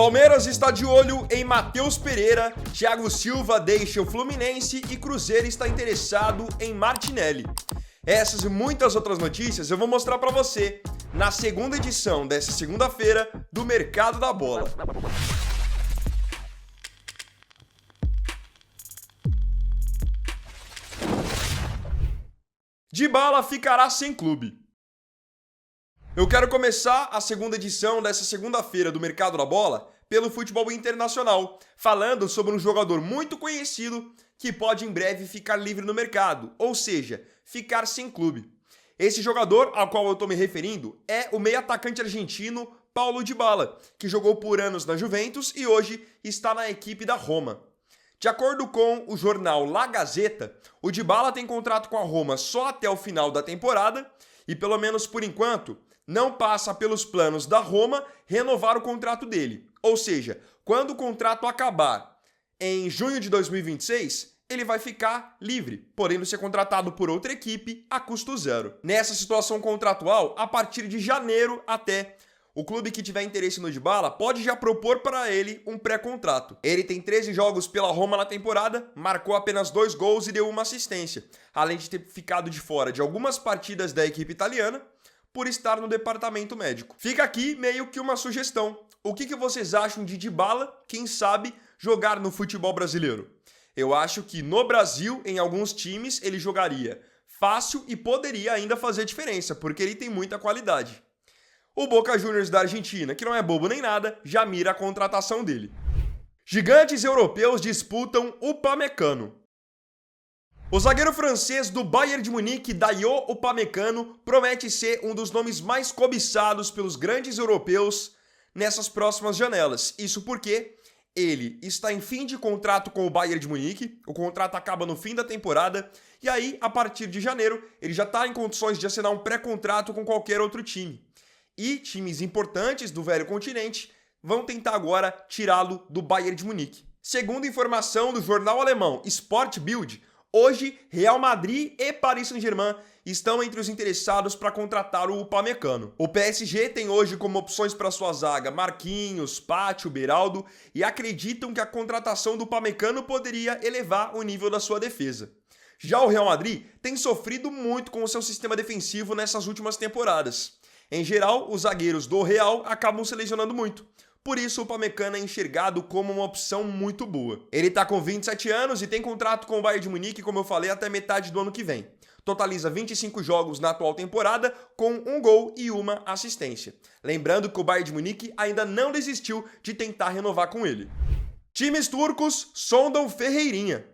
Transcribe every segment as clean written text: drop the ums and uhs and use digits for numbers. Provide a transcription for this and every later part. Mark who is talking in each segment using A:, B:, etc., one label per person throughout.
A: Palmeiras está de olho em Matheus Pereira, Thiago Silva deixa o Fluminense e Cruzeiro está interessado em Martinelli. Essas e muitas outras notícias eu vou mostrar para você na segunda edição dessa segunda-feira do Mercado da Bola. Dybala ficará sem clube. Eu quero começar a segunda edição dessa segunda-feira do Mercado da Bola pelo futebol internacional, falando sobre um jogador muito conhecido que pode em breve ficar livre no mercado, ou seja, ficar sem clube. Esse jogador ao qual eu estou me referindo é o meio-atacante argentino Paulo Dybala, que jogou por anos na Juventus e hoje está na equipe da Roma. De acordo com o jornal La Gazzetta, o Dybala tem contrato com a Roma só até o final da temporada e, pelo menos por enquanto, não passa pelos planos da Roma renovar o contrato dele. Ou seja, quando o contrato acabar em junho de 2026, ele vai ficar livre, podendo ser contratado por outra equipe a custo zero. Nessa situação contratual, a partir de janeiro até, o clube que tiver interesse no Dybala pode já propor para ele um pré-contrato. Ele tem 13 jogos pela Roma na temporada, marcou apenas 2 gols e deu uma assistência, além de ter ficado de fora de algumas partidas da equipe italiana por estar no departamento médico. Fica aqui meio que uma sugestão. O que vocês acham de Dybala, quem sabe, jogar no futebol brasileiro? Eu acho que no Brasil, em alguns times, ele jogaria fácil e poderia ainda fazer diferença, porque ele tem muita qualidade. O Boca Juniors da Argentina, que não é bobo nem nada, já mira a contratação dele. Gigantes europeus disputam Upamecano. O zagueiro francês do Bayern de Munique, Dayot Upamecano, promete ser um dos nomes mais cobiçados pelos grandes europeus nessas próximas janelas. Isso porque ele está em fim de contrato com o Bayern de Munique, o contrato acaba no fim da temporada, e aí, a partir de janeiro, ele já está em condições de assinar um pré-contrato com qualquer outro time. E times importantes do velho continente vão tentar agora tirá-lo do Bayern de Munique. Segundo informação do jornal alemão Sport Bild, hoje Real Madrid e Paris Saint-Germain estão entre os interessados para contratar o Upamecano. O PSG tem hoje como opções para sua zaga Marquinhos, Pátio, Beraldo e acreditam que a contratação do Upamecano poderia elevar o nível da sua defesa. Já o Real Madrid tem sofrido muito com o seu sistema defensivo nessas últimas temporadas. Em geral, os zagueiros do Real acabam se lesionando muito. Por isso, o Upamecano é enxergado como uma opção muito boa. Ele está com 27 anos e tem contrato com o Bayern de Munique, como eu falei, até metade do ano que vem. Totaliza 25 jogos na atual temporada, com 1 gol e 1 assistência. Lembrando que o Bayern de Munique ainda não desistiu de tentar renovar com ele. Times turcos sondam Ferreirinha.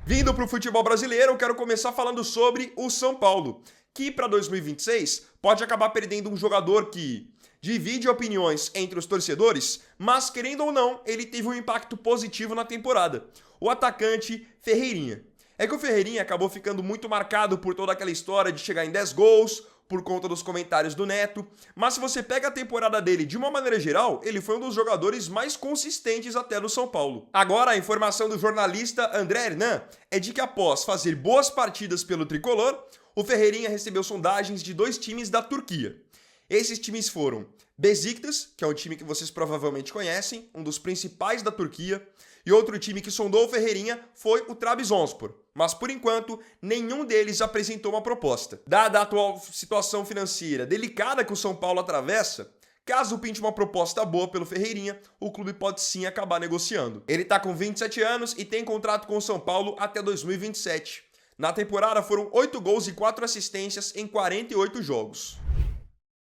A: Vindo para o futebol brasileiro, eu quero começar falando sobre o São Paulo, que para 2026 pode acabar perdendo um jogador que divide opiniões entre os torcedores, mas querendo ou não, ele teve um impacto positivo na temporada. O atacante Ferreirinha. É que o Ferreirinha acabou ficando muito marcado por toda aquela história de chegar em 10 gols, por conta dos comentários do Neto, mas se você pega a temporada dele de uma maneira geral, ele foi um dos jogadores mais consistentes até no São Paulo. Agora, a informação do jornalista André Hernan é de que após fazer boas partidas pelo tricolor, o Ferreirinha recebeu sondagens de 2 times da Turquia. Esses times foram Besiktas, que é um time que vocês provavelmente conhecem, um dos principais da Turquia, e outro time que sondou o Ferreirinha foi o Trabzonspor. Mas, por enquanto, nenhum deles apresentou uma proposta. Dada a atual situação financeira delicada que o São Paulo atravessa, caso pinte uma proposta boa pelo Ferreirinha, o clube pode sim acabar negociando. Ele está com 27 anos e tem contrato com o São Paulo até 2027. Na temporada foram 8 gols e 4 assistências em 48 jogos.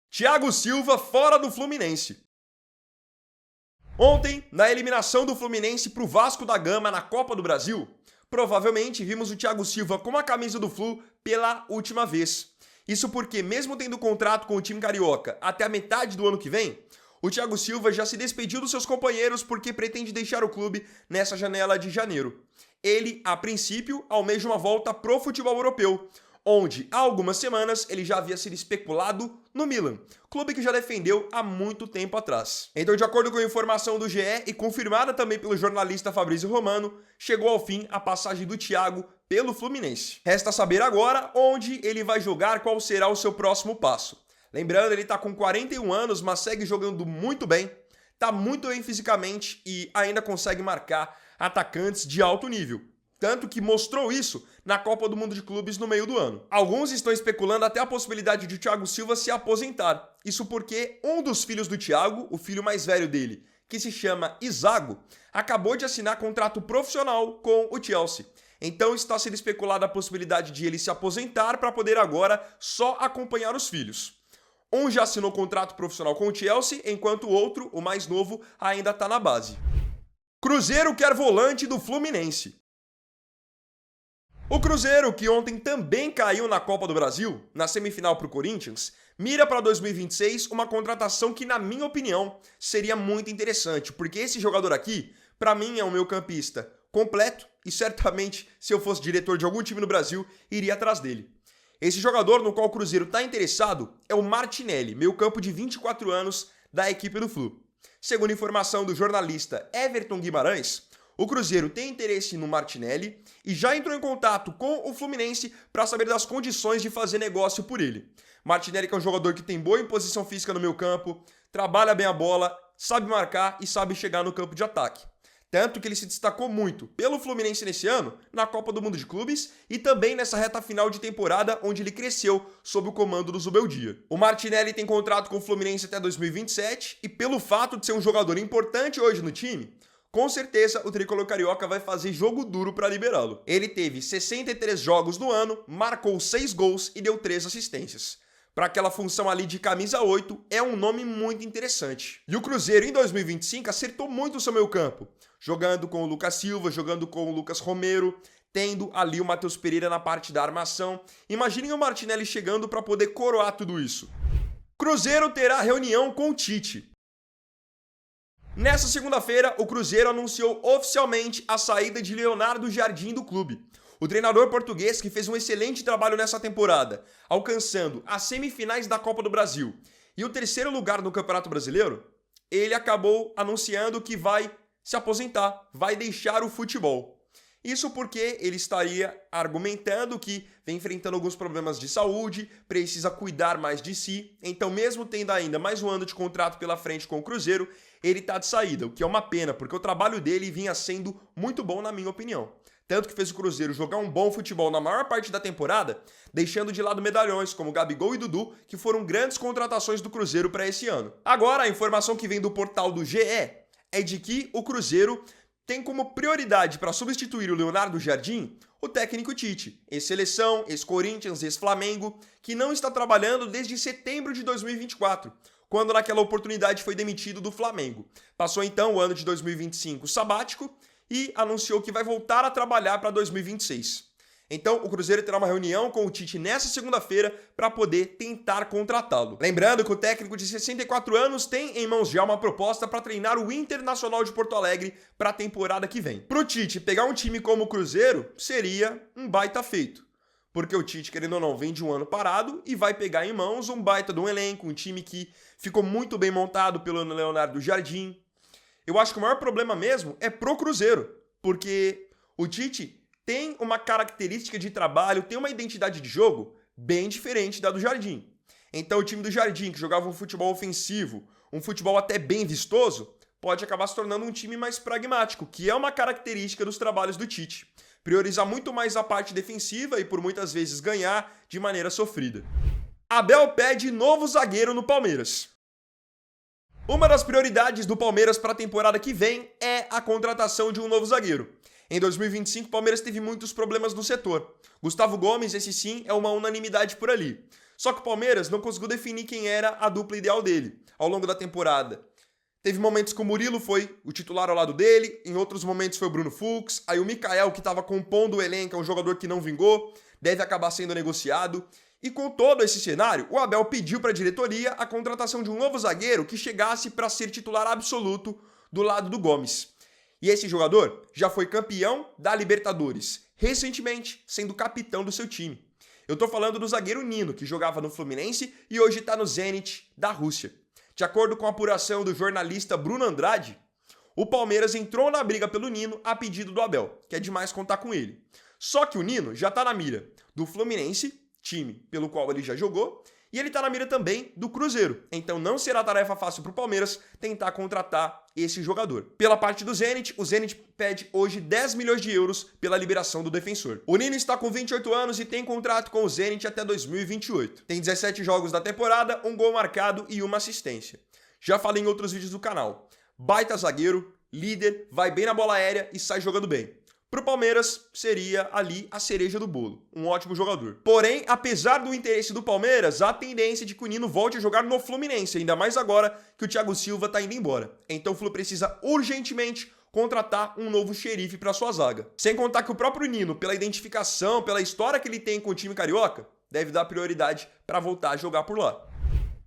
A: Thiago Silva fora do Fluminense. Ontem, na eliminação do Fluminense para o Vasco da Gama na Copa do Brasil, provavelmente vimos o Thiago Silva com a camisa do Flu pela última vez. Isso porque, mesmo tendo contrato com o time carioca até a metade do ano que vem, o Thiago Silva já se despediu dos seus companheiros porque pretende deixar o clube nessa janela de janeiro. Ele, a princípio, almeja uma volta pro futebol europeu, onde há algumas semanas ele já havia sido especulado no Milan, clube que já defendeu há muito tempo atrás. Então, de acordo com a informação do GE e confirmada também pelo jornalista Fabrício Romano, chegou ao fim a passagem do Thiago pelo Fluminense. Resta saber agora onde ele vai jogar, qual será o seu próximo passo. Lembrando, ele está com 41 anos, mas segue jogando muito bem. está muito bem fisicamente e ainda consegue marcar atacantes de alto nível. Tanto que mostrou isso na Copa do Mundo de Clubes no meio do ano. Alguns estão especulando até a possibilidade de o Thiago Silva se aposentar. Isso porque um dos filhos do Thiago, o filho mais velho dele, que se chama Isago, acabou de assinar contrato profissional com o Chelsea. Então está sendo especulada a possibilidade de ele se aposentar para poder agora só acompanhar os filhos. Um já assinou contrato profissional com o Chelsea, enquanto o outro, o mais novo, ainda está na base. Cruzeiro quer volante do Fluminense. O Cruzeiro, que ontem também caiu na Copa do Brasil, na semifinal para o Corinthians, mira para 2026 uma contratação que, na minha opinião, seria muito interessante, porque esse jogador aqui, para mim, é um meio-campista completo e certamente, se eu fosse diretor de algum time no Brasil, iria atrás dele. Esse jogador no qual o Cruzeiro está interessado é o Martinelli, meio-campo de 24 anos da equipe do Flu. Segundo informação do jornalista Everton Guimarães, o Cruzeiro tem interesse no Martinelli e já entrou em contato com o Fluminense para saber das condições de fazer negócio por ele. Martinelli que é um jogador que tem boa imposição física no meio campo, trabalha bem a bola, sabe marcar e sabe chegar no campo de ataque. Tanto que ele se destacou muito pelo Fluminense nesse ano, na Copa do Mundo de Clubes e também nessa reta final de temporada onde ele cresceu sob o comando do Zubeldia. O Martinelli tem contrato com o Fluminense até 2027 e pelo fato de ser um jogador importante hoje no time, com certeza o tricolor carioca vai fazer jogo duro para liberá-lo. Ele teve 63 jogos no ano, marcou 6 gols e deu 3 assistências. Para aquela função ali de camisa 8, é um nome muito interessante. E o Cruzeiro em 2025 acertou muito o seu meio campo, jogando com o Lucas Silva, jogando com o Lucas Romero, tendo ali o Matheus Pereira na parte da armação. Imaginem o Martinelli chegando para poder coroar tudo isso. Cruzeiro terá reunião com o Tite. Nessa segunda-feira, o Cruzeiro anunciou oficialmente a saída de Leonardo Jardim do clube. O treinador português que fez um excelente trabalho nessa temporada, alcançando as semifinais da Copa do Brasil e o 3º lugar no Campeonato Brasileiro, ele acabou anunciando que vai se aposentar, vai deixar o futebol. Isso porque ele estaria argumentando que vem enfrentando alguns problemas de saúde, precisa cuidar mais de si, então mesmo tendo ainda mais um ano de contrato pela frente com o Cruzeiro, ele está de saída, o que é uma pena, porque o trabalho dele vinha sendo muito bom na minha opinião. Tanto que fez o Cruzeiro jogar um bom futebol na maior parte da temporada, deixando de lado medalhões como Gabigol e Dudu, que foram grandes contratações do Cruzeiro para esse ano. Agora, a informação que vem do portal do GE é de que o Cruzeiro tem como prioridade para substituir o Leonardo Jardim o técnico Tite, ex-seleção, ex-Corinthians, ex-Flamengo, que não está trabalhando desde setembro de 2024, quando naquela oportunidade foi demitido do Flamengo. Passou então o ano de 2025 sabático e anunciou que vai voltar a trabalhar para 2026. Então, o Cruzeiro terá uma reunião com o Tite nessa segunda-feira para poder tentar contratá-lo. Lembrando que o técnico de 64 anos tem em mãos já uma proposta para treinar o Internacional de Porto Alegre para a temporada que vem. Para o Tite pegar um time como o Cruzeiro seria um baita feito, porque o Tite, querendo ou não, vem de um ano parado e vai pegar em mãos um baita de um elenco, um time que ficou muito bem montado pelo Leonardo Jardim. Eu acho que o maior problema mesmo é pro Cruzeiro, porque o Tite tem uma característica de trabalho, tem uma identidade de jogo bem diferente da do Jardim. Então o time do Jardim, que jogava um futebol ofensivo, um futebol até bem vistoso, pode acabar se tornando um time mais pragmático, que é uma característica dos trabalhos do Tite. Priorizar muito mais a parte defensiva e por muitas vezes ganhar de maneira sofrida. Abel pede novo zagueiro no Palmeiras. Uma das prioridades do Palmeiras para a temporada que vem é a contratação de um novo zagueiro. Em 2025, o Palmeiras teve muitos problemas no setor. Gustavo Gomes, esse sim, é uma unanimidade por ali. Só que o Palmeiras não conseguiu definir quem era a dupla ideal dele ao longo da temporada. Teve momentos que o Murilo foi o titular ao lado dele, em outros momentos foi o Bruno Fux, aí o Mikael, que estava compondo o elenco, é um jogador que não vingou, deve acabar sendo negociado. E com todo esse cenário, o Abel pediu para a diretoria a contratação de um novo zagueiro que chegasse para ser titular absoluto do lado do Gomes. E esse jogador já foi campeão da Libertadores, recentemente sendo capitão do seu time. Eu estou falando do zagueiro Nino, que jogava no Fluminense e hoje está no Zenit da Rússia. De acordo com a apuração do jornalista Bruno Andrade, o Palmeiras entrou na briga pelo Nino a pedido do Abel, que é demais contar com ele. Só que o Nino já está na mira do Fluminense, time pelo qual ele já jogou, E ele tá na mira também do Cruzeiro, então não será tarefa fácil pro Palmeiras tentar contratar esse jogador. Pela parte do Zenit, o Zenit pede hoje 10 milhões de euros pela liberação do defensor. O Nino está com 28 anos e tem contrato com o Zenit até 2028. Tem 17 jogos da temporada, um gol marcado e uma assistência. Já falei em outros vídeos do canal. Baita zagueiro, líder, vai bem na bola aérea e sai jogando bem. Pro Palmeiras, seria ali a cereja do bolo. Um ótimo jogador. Porém, apesar do interesse do Palmeiras, há tendência de que o Nino volte a jogar no Fluminense, ainda mais agora que o Thiago Silva tá indo embora. Então o Flu precisa urgentemente contratar um novo xerife para sua zaga. Sem contar que o próprio Nino, pela identificação, pela história que ele tem com o time carioca, deve dar prioridade para voltar a jogar por lá.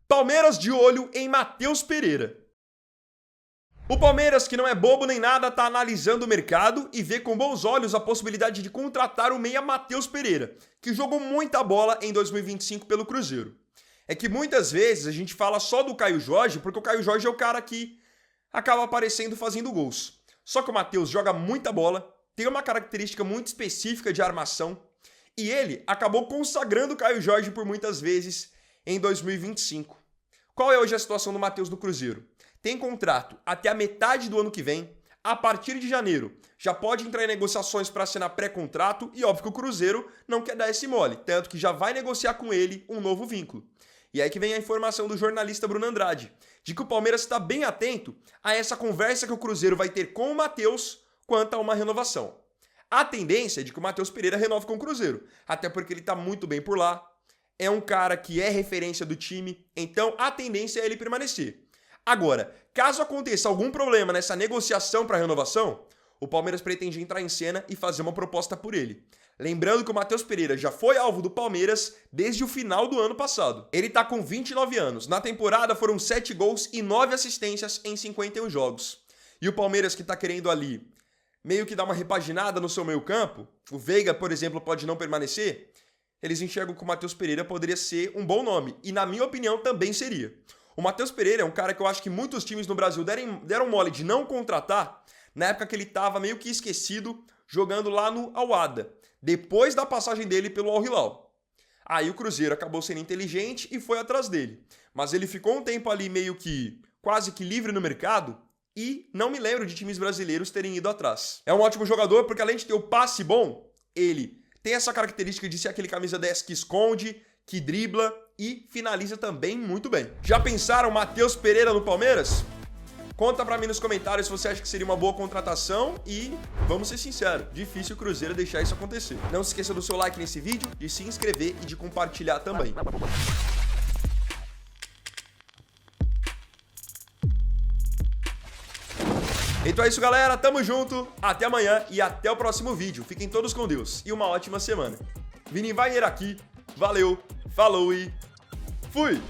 A: Palmeiras de olho em Matheus Pereira. O Palmeiras, que não é bobo nem nada, está analisando o mercado e vê com bons olhos a possibilidade de contratar o meia Matheus Pereira, que jogou muita bola em 2025 pelo Cruzeiro. É que muitas vezes a gente fala só do Caio Jorge, porque o Caio Jorge é o cara que acaba aparecendo fazendo gols. Só que o Matheus joga muita bola, tem uma característica muito específica de armação, e ele acabou consagrando o Caio Jorge por muitas vezes em 2025. Qual é hoje a situação do Matheus no Cruzeiro? Tem contrato até a metade do ano que vem. A partir de janeiro, já pode entrar em negociações para assinar pré-contrato e óbvio que o Cruzeiro não quer dar esse mole, tanto que já vai negociar com ele um novo vínculo. E aí que vem a informação do jornalista Bruno Andrade, de que o Palmeiras está bem atento a essa conversa que o Cruzeiro vai ter com o Matheus quanto a uma renovação. A tendência é de que o Matheus Pereira renove com o Cruzeiro, até porque ele está muito bem por lá, é um cara que é referência do time, então a tendência é ele permanecer. Agora, caso aconteça algum problema nessa negociação para renovação, o Palmeiras pretende entrar em cena e fazer uma proposta por ele. Lembrando que o Matheus Pereira já foi alvo do Palmeiras desde o final do ano passado. Ele está com 29 anos. Na temporada foram 7 gols e 9 assistências em 51 jogos. E o Palmeiras, que está querendo ali meio que dar uma repaginada no seu meio-campo, o Veiga, por exemplo, pode não permanecer, eles enxergam que o Matheus Pereira poderia ser um bom nome. E na minha opinião também seria. O Matheus Pereira é um cara que eu acho que muitos times no Brasil deram mole de não contratar na época que ele estava meio que esquecido jogando lá no Al-Wahda, depois da passagem dele pelo Al-Hilal. Aí o Cruzeiro acabou sendo inteligente e foi atrás dele. Mas ele ficou um tempo ali meio que quase que livre no mercado e não me lembro de times brasileiros terem ido atrás. É um ótimo jogador porque além de ter o passe bom, ele tem essa característica de ser aquele camisa 10 que esconde, que dribla e finaliza também muito bem. Já pensaram Matheus Pereira no Palmeiras? Conta pra mim nos comentários se você acha que seria uma boa contratação e, vamos ser sinceros, difícil o Cruzeiro deixar isso acontecer. Não se esqueça do seu like nesse vídeo, de se inscrever e de compartilhar também. Então é isso, galera. Tamo junto, até amanhã e até o próximo vídeo. Fiquem todos com Deus e uma ótima semana. Vini Wagner aqui, valeu, falou e fui!